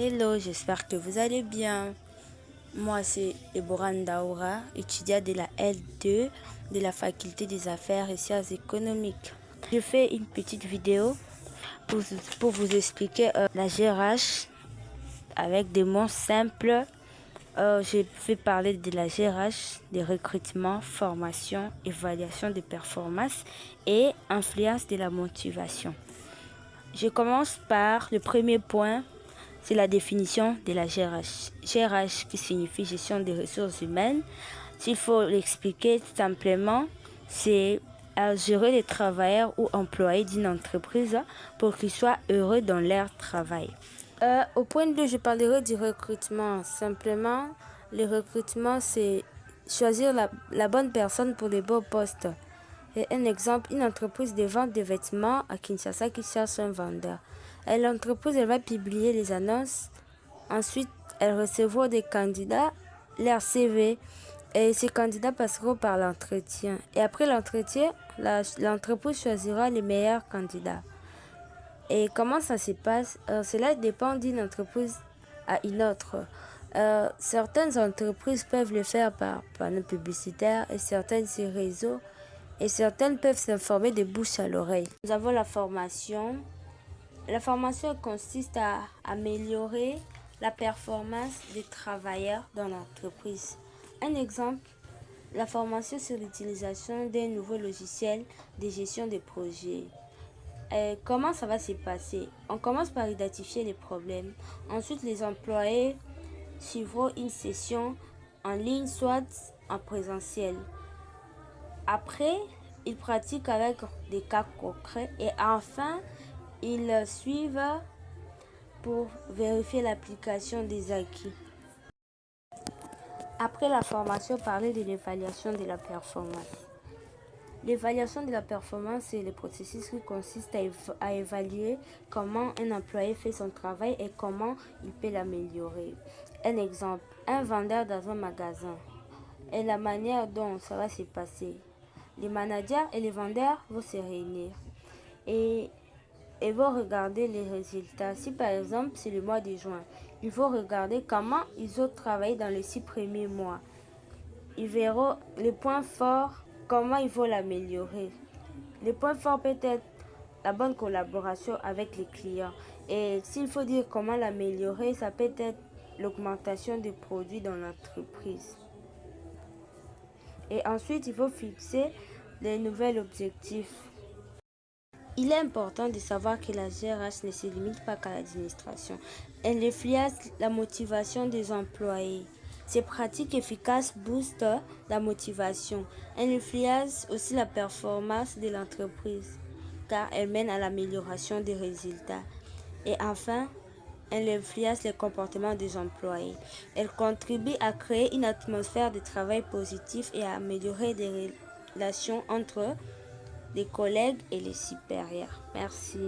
Hello, j'espère que vous allez bien. Moi, c'est Deborah Ndaoura, étudiante de la L2 de la Faculté des Affaires et Sciences économiques. Je fais une petite vidéo pour vous expliquer la GRH avec des mots simples. Je vais parler de la GRH, des recrutements, formation, évaluation des performances et influence de la motivation. Je commence par le premier point. C'est la définition de la GRH. GRH qui signifie gestion des ressources humaines. S'il faut l'expliquer simplement, c'est gérer les travailleurs ou employés d'une entreprise pour qu'ils soient heureux dans leur travail. Au point 2, je parlerai du recrutement. Simplement, le recrutement, c'est choisir la bonne personne pour les beaux postes. Et un exemple, une entreprise de vente de vêtements à Kinshasa qui cherche un vendeur. Et l'entreprise, elle va publier les annonces. Ensuite, elle recevra des candidats, leur CV. Et ces candidats passeront par l'entretien. Et après l'entretien, l'entreprise choisira les meilleurs candidats. Et comment ça se passe? Cela dépend d'une entreprise à une autre. Certaines entreprises peuvent le faire par panneaux publicitaires et certaines sur réseaux. Et certaines peuvent s'informer de bouche à l'oreille. Nous avons la formation. La formation consiste à améliorer la performance des travailleurs dans l'entreprise. Un exemple, la formation sur l'utilisation d'un nouveau logiciel de gestion des projets. Comment ça va se passer? On commence par identifier les problèmes. Ensuite, les employés suivront une session en ligne, soit en présentiel. Après, ils pratiquent avec des cas concrets et enfin, ils suivent pour vérifier l'application des acquis. Après la formation, parler de l'évaluation de la performance. L'évaluation de la performance, c'est le processus qui consiste à évaluer comment un employé fait son travail et comment il peut l'améliorer. Un exemple, un vendeur dans un magasin et la manière dont ça va se passer. Les managers et les vendeurs vont se réunir et vont regarder les résultats. Si par exemple c'est le mois de juin, ils vont regarder comment ils ont travaillé dans les 6 premiers mois. Ils verront les points forts, comment ils vont l'améliorer. Les points forts peut être la bonne collaboration avec les clients. Et s'il faut dire comment l'améliorer, ça peut être l'augmentation des produits dans l'entreprise. Et ensuite, il faut fixer les nouveaux objectifs. Il est important de savoir que la GRH ne se limite pas qu'à l'administration. Elle influence la motivation des employés. Ces pratiques efficaces boostent la motivation. Elle influence aussi la performance de l'entreprise car elle mène à l'amélioration des résultats. Et enfin, elle influence le comportement des employés. Elle contribue à créer une atmosphère de travail positive et à améliorer les relations entre les collègues et les supérieurs. Merci.